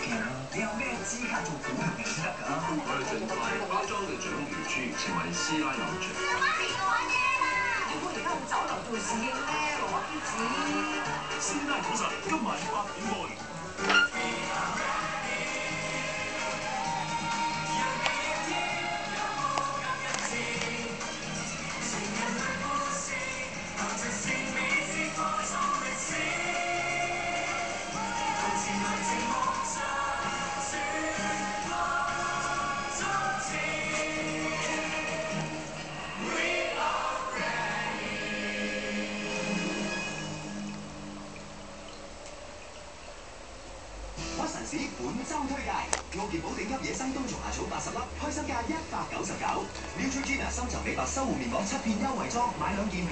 片啦。你有咩資格做股評人先得㗎？我哋盡快包裝成長魚豬，成為師奶偶像。阿媽咪講嘢啦！我而家去酒樓做侍應咧，攞啲紙。師奶股神今晚8點半。屈臣氏本周推介：奧健寶頂級野生冬蟲夏草80粒，開心價199；Neutrogena 深層美白修護面膜7片優惠裝，買2件。